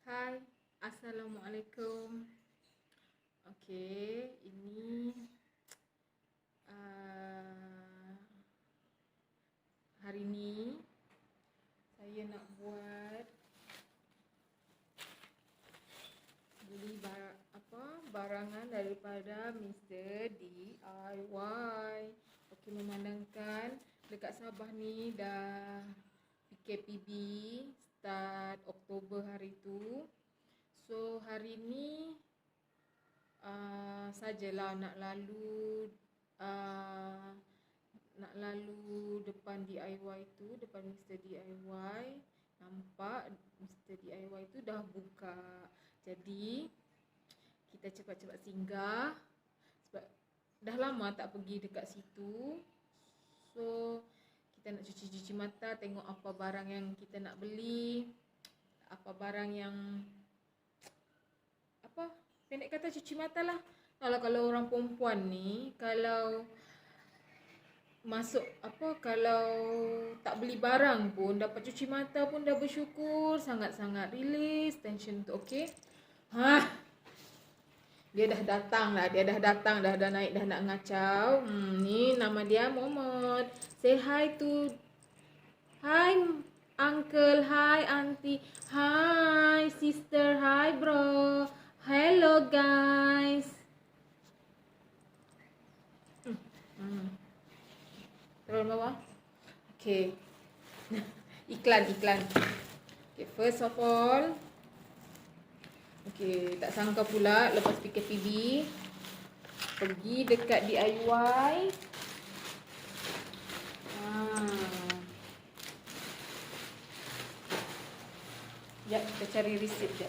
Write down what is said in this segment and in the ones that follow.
Hai, Assalamualaikum. Okey, ini uh, hari ni saya nak buat beli barangan daripada Mr. DIY. Okey, memandangkan dekat Sabah ni dah PKPB start Oktober hari tu. So hari ni sajalah nak lalu depan DIY tu, depan Mr. DIY. Nampak Mr. DIY tu dah buka. Jadi kita cepat-cepat singgah sebab dah lama tak pergi dekat situ. So kita nak cuci-cuci mata, tengok apa barang yang kita nak beli, apa barang yang pendek kata cuci mata lah. Kalau orang perempuan ni, kalau kalau tak beli barang pun, dapat cuci mata pun dah bersyukur, sangat-sangat release tension tu. Okey. Dia dah datang, dah naik, dah nak ngacau. Ni nama dia Momot. Say hi to hi uncle, hi auntie, hi sister, hi bro. Hello guys. Turun bawah. Okay. iklan. Okay, first of all. Okay, tak sangka pula lepas PKPB pergi dekat DIY. Ya, kita cari receipt je.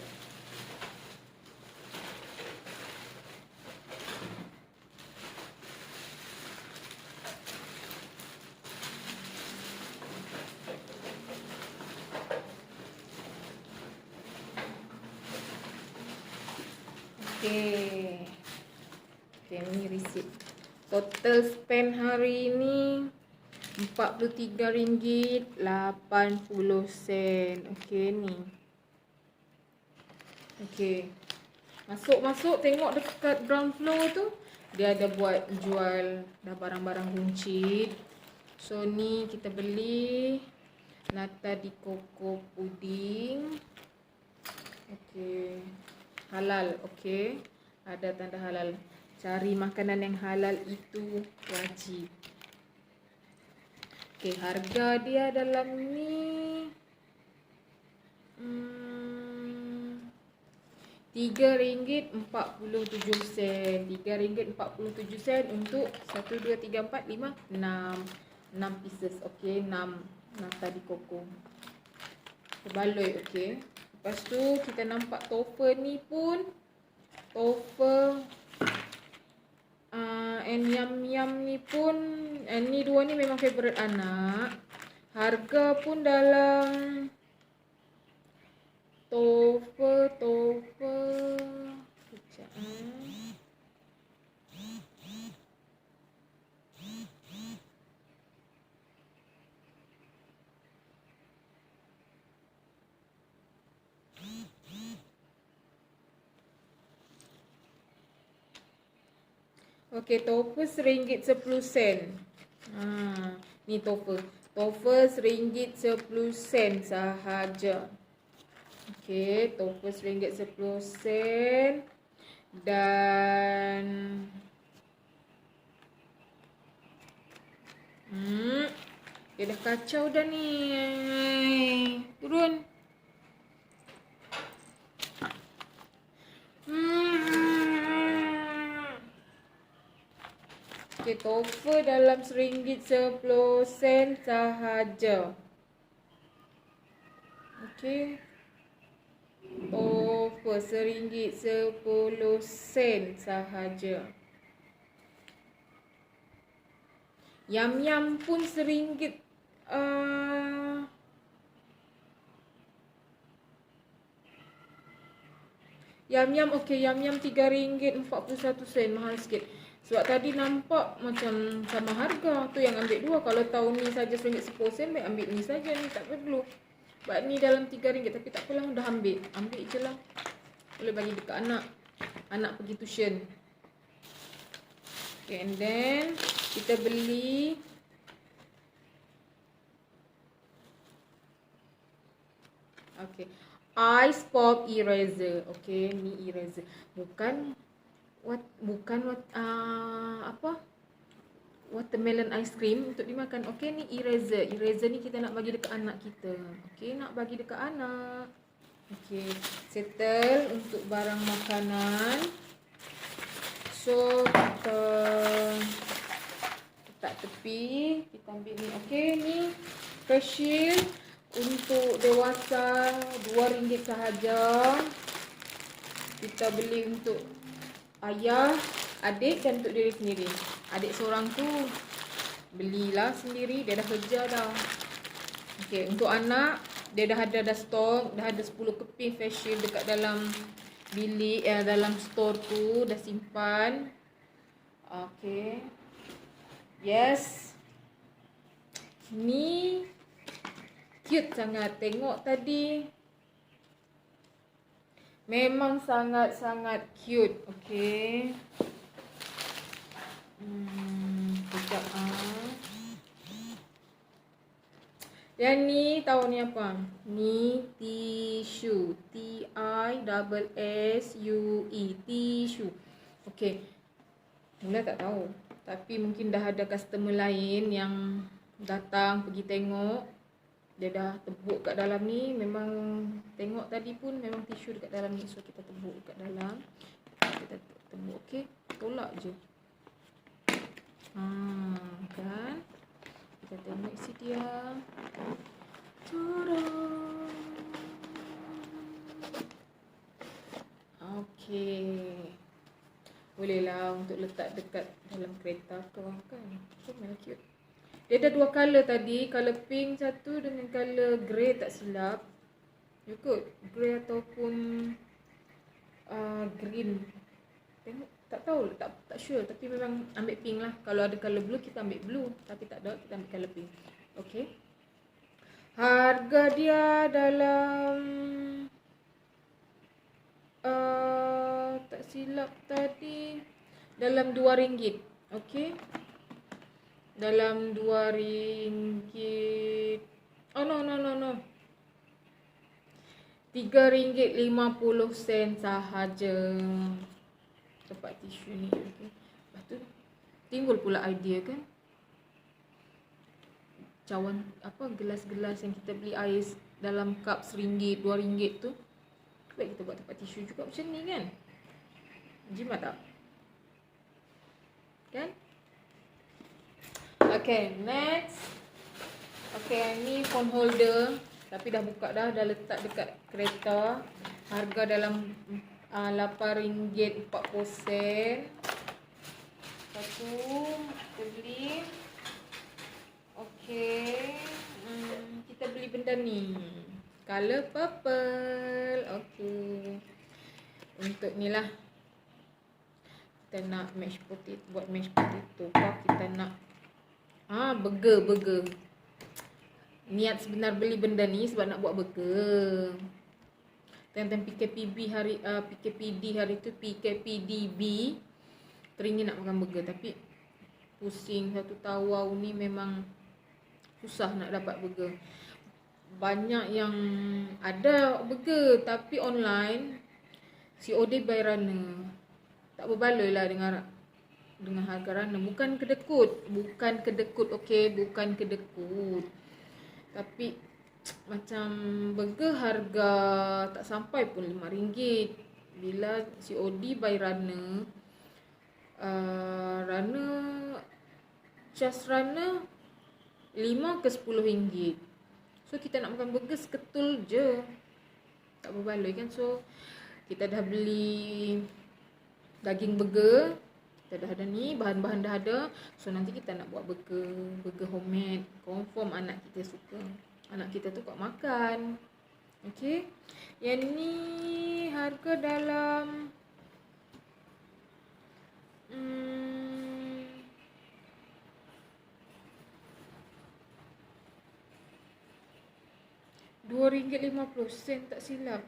Okay, ni receipt. Total spend hari ni RM43.80. Okay, ni. Okay. Masuk tengok dekat ground floor tu. Dia ada buat jual dah barang-barang buncit. So ni kita beli nata di coco puding. Okay. Halal, okay. Ada tanda halal. Cari makanan yang halal itu wajib. Okay, harga dia dalam ni RM3.47. RM3.47 untuk 1, 2, 3, 4, 5, 6 pieces. Okay, 6 nata di coco. Terbaloi, okay. Lepas tu kita nampak tofu ni pun. Tofu and yum ni pun. Ni dua ni memang favourite anak. Harga pun dalam tofu. Sekejap. Okey, tofu RM1.10. Ni tofu. Tofu RM1.10 sahaja. Okey, tofu RM1.10. Dan dia dah kacau dah ni. Turun. Okay, tofu dalam RM1.10 sahaja. Okay. Tofu RM1.10 sahaja. Yum pun RM1. Yum okey, yum RM3.41. Mahal sikit. Sebab tadi nampak macam sama harga. Tu yang ambil dua. Kalau tahu ni saja RM1.10, baik ambil ni saja. Ni tak perlu. Sebab ni dalam RM3 tapi tak apalah, dah ambil. Ambil je lah. Boleh bagi dekat anak. Anak pergi tuition. Okay, and then kita beli Ice Pop Eraser. Okay, ni eraser. Bukan watermelon ice cream untuk dimakan. Okay, ni eraser. Eraser ni kita nak bagi dekat anak kita. Okay, nak bagi dekat anak. Okay, settle untuk barang makanan. So, kita letak tepi. Kita ambil ni. Okay, ni face shield untuk dewasa RM2 sahaja. Kita beli untuk ayah, adik dan untuk diri sendiri. Adik seorang tu belilah sendiri, dia dah kerja dah. Okay, untuk anak dia dah ada stok, dah ada 10 keping face shield dekat dalam bilik, dalam store tu dah simpan. Okay. Yes. Ni cute sangat. Tengok tadi. Memang sangat-sangat cute. Okay. Sekejap. Yang ni tahu ni apa? Ni tisu. T-I-S-S-U-E. Tisu. Okay. Mula tak tahu. Tapi mungkin dah ada customer lain yang datang pergi tengok. Dia dah tebuk kat dalam ni. Memang tengok tadi pun memang tisu dekat dalam ni. So kita tebuk kat dalam. Kita tebuk. Okay. Tolak je. Kan. Kita tengok isi dia. Okay. Bolehlah untuk letak dekat dalam kereta ke kan. So, memang cute. Dia ada 2 color tadi. Color pink satu dengan color grey tak silap. You could grey ataupun green. Tengok. Tak tahu, tak sure. Tapi memang ambil pink lah. Kalau ada color blue, kita ambil blue. Tapi tak ada, kita ambil color pink. Okay. Harga dia dalam tak silap tadi dalam RM2. Okay. Dalam RM2. Oh no. RM3.50 sahaja. Tempat tisu ni. Okay. Lepas tu timbul pula idea kan. Cawan gelas-gelas yang kita beli air dalam cup RM1, RM2 tu. Baik kita buat tempat tisu juga macam ni kan. Jimat tak? Kan? Okay, next. Okay, ni phone holder. Tapi dah buka dah letak dekat kereta. Harga dalam RM8.40. Satu kita beli. Okay. Kita beli benda ni. Color purple. Okay. Untuk ni lah. Kita nak mashed potato. Buat mashed potato. Kita nak burger. Niat sebenar beli benda ni sebab nak buat burger. Tentang PKPD hari tu, PKPDB teringin nak makan burger. Tapi pusing satu tawau ni memang susah nak dapat burger. Banyak yang ada burger tapi online COD by runner. Tak berbaloi lah dengan harga runner. Bukan kedekut, okay, bukan kedekut. Tapi macam burger harga tak sampai pun RM5. Bila COD by runner, just runner RM5 ke RM10. So kita nak makan burger seketul je. Tak berbaloi kan. So kita dah beli daging burger. Kita dah ada ni, bahan-bahan dah ada. So nanti kita nak buat burger homemade. Confirm anak kita suka. Anak kita tu kuat makan. Okay. Yang ni harga dalam RM2.50 tak silap.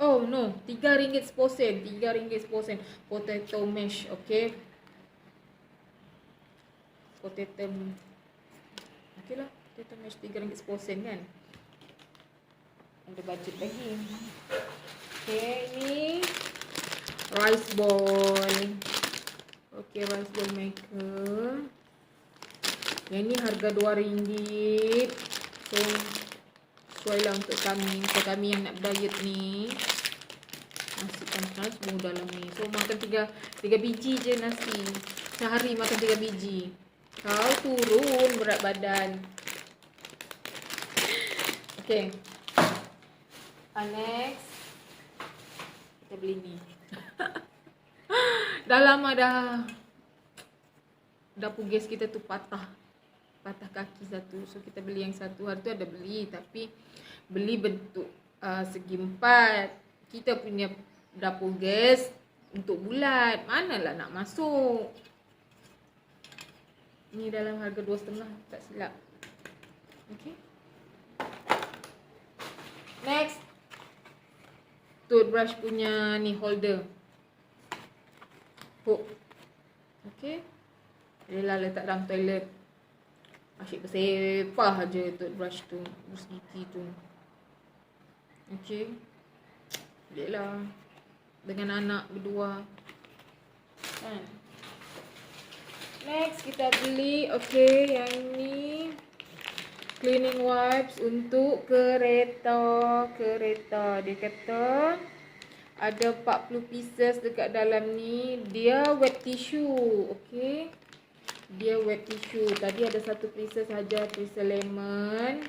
Oh no, RM3.10. RM3.10. Potato mash, okay. Potato. Okay lah, potato mash RM3.10 kan. Ada budget lagi. Okay, ni rice ball. Okay, rice ball maker. Yang ni harga RM2. So sesuai lah untuk kami. Untuk kami yang nak diet ni, masukkan nasi semua dalam ni. So makan 3 biji je nasi. Sehari makan 3 biji. Kau turun berat badan. Okay. Next, kita beli ni. Dah lama dah dapur gas kita tu patah kaki satu. So kita beli yang satu. Hari tu ada beli, tapi beli bentuk segi 4. Kita punya dapur gas untuk bulat, manalah nak masuk. Ni dalam harga 2.5 tak silap. Okay. Next, toothbrush punya ni holder, hook. Okay. Yelah letak dalam toilet. Asyik bersepah je toothbrush tu, brush gigi tu. Okay. Yelah dengan anak berdua kan. Next kita beli, okay, yang ni cleaning wipes untuk kereta. Dia kata ada 40 pieces dekat dalam ni. Dia wet tissue, okay. Dia wet tissue. Tadi ada satu perisa saja, perisa lemon.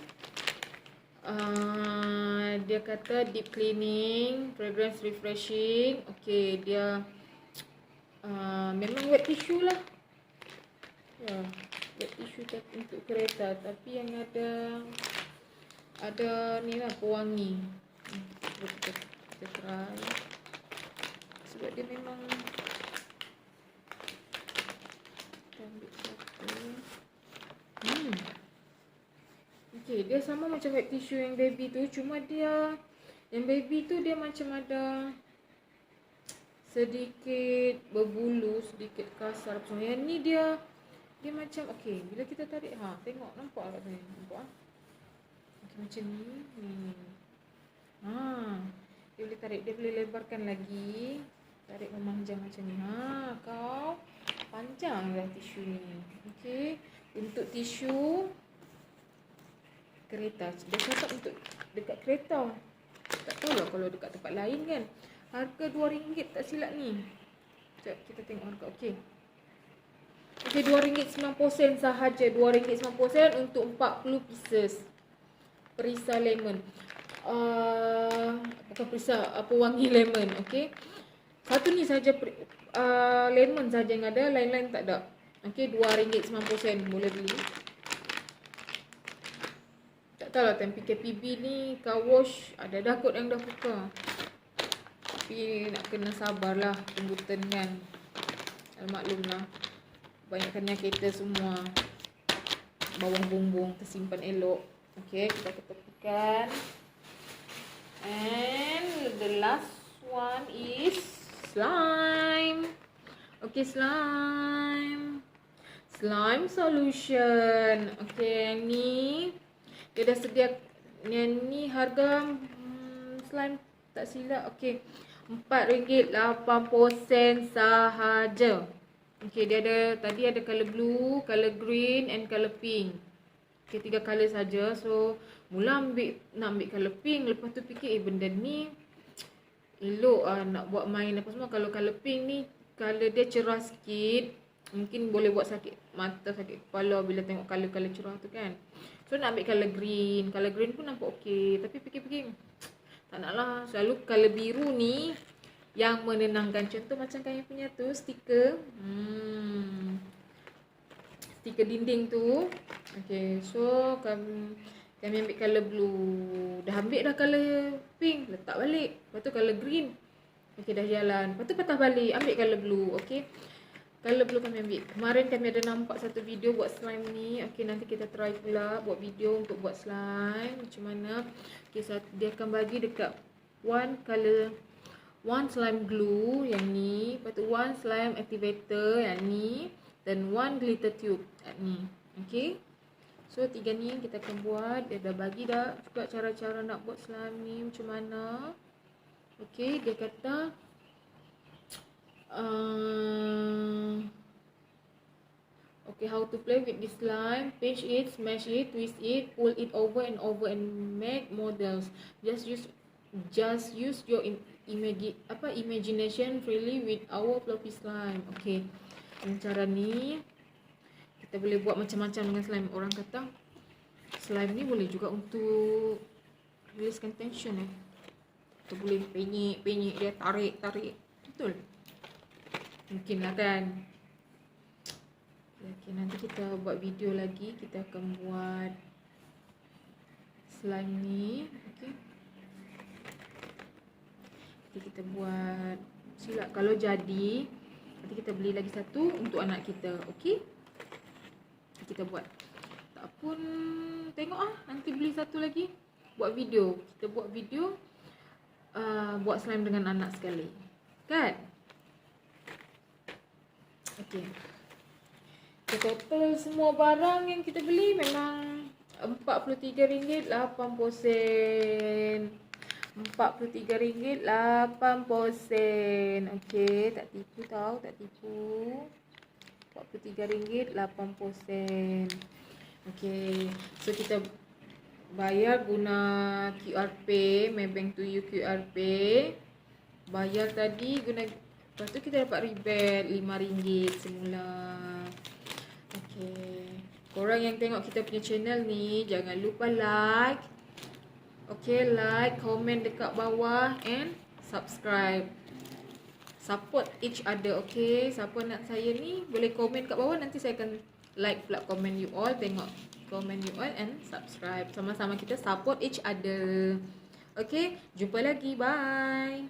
Dia kata deep cleaning, fragrance refreshing. Okay, dia memang wet tissue lah. Ya, wet tissue untuk kereta. Tapi yang ada ni lah, pewangi. Kita try. Sebab dia memang, kita ambil satu. Okay, dia sama macam wet tissue yang baby tu. Cuma dia, yang baby tu dia macam ada sedikit berbulu, sedikit kasar. So, yang ni dia macam, okay, bila kita tarik, tengok, nampak kat sini, nampak okay, macam ni. Dia boleh tarik, dia boleh lebarkan lagi. Tarik memanjang macam ni. Kau panjang lah tisu ni. Okay, untuk tisu kereta. Dia cakap untuk dekat kereta. Tak tahulah kalau dekat tempat lain kan. Harga RM2 tak silap ni. Sekejap kita tengok harga. Okay, RM2.90 sahaja. RM2.90 untuk 40 pieces. Perisa lemon. Bukan perisa, pewangi lemon. Okay, satu ni saja lemon saja yang ada, lain-lain tak ada. Okay, RM2.90 boleh beli. Tak tahu lah time PKPB ni car wash ada dah kot yang dah buka. Tapi nak kena sabarlah, tunggu turn kan. Maklumlah, banyakkannya kereta semua bawang bumbung tersimpan elok. Okay, kita ketepikan. And the last one is slime. Okay, slime solution. Okay, yang ni dia dah sedia. Yang ni harga slime tak silap, okay, RM4.80 sahaja. Okay, dia ada, tadi ada color blue, color green and color pink. Okay, 3 color saja. So mula nak ambil color pink, lepas tu fikir benda ni elok nak buat main apa semua. Kalau color pink ni, color dia cerah sikit, mungkin boleh buat sakit mata, sakit kepala bila tengok color-color cerah tu kan. So nak ambil color green. Color green pun nampak okey, tapi fikir-fikir tak nak lah. Selalu color biru ni yang menenangkan. Contoh macam kami punya tu, stiker. Stiker dinding tu. Okay, so kami ambil color blue. Dah ambil dah color pink, letak balik. Lepas tu color green. Okay, dah jalan. Lepas tu patah balik, ambil color blue. Okay, Color perlu kami ambil. Kemarin kami ada nampak satu video buat slime ni. Okey, nanti kita try pula buat video untuk buat slime macam mana. Okey, dia akan bagi dekat one slime glue yang ni, lepas tu one slime activator yang ni, dan one glitter tube yang ni. Okey. So 3 ni yang kita akan buat. Dia dah bagi dah juga cara-cara nak buat slime ni macam mana. Okey, dia kata okay, how to play with this slime. Pinch it, smash it, twist it, pull it over and over and make models. Just use your imagination freely with our fluffy slime. Okay, dengan cara ni kita boleh buat macam-macam dengan slime. Orang kata slime ni boleh juga untuk releasekan tension Kita boleh penyek dia, tarik. Betul? Mungkin lah kan. Okay, nanti kita buat video lagi. Kita akan buat slime ni. Okay. Nanti kita buat. Silap kalau jadi, nanti kita beli lagi satu untuk anak kita. Okay. Kita buat. Tak pun tengok nanti beli satu lagi. Buat video. Kita buat video. Buat slime dengan anak sekali. Kan? Okay. Total semua barang yang kita beli memang RM43.80. RM43.80. Okey, tak tipu tau, tak tipu. RM43.80. Okey, so kita bayar guna QR Pay, Maybank to you QR Pay. Bayar tadi guna, lepas tu kita dapat rebate RM5 semula. Okay. Korang yang tengok kita punya channel ni, jangan lupa like. Okay, like, komen dekat bawah and subscribe. Support each other, okay. Siapa nak saya ni, boleh komen kat bawah. Nanti saya akan like pula komen you all. Tengok komen you all and subscribe. Sama-sama kita support each other. Okay, jumpa lagi. Bye.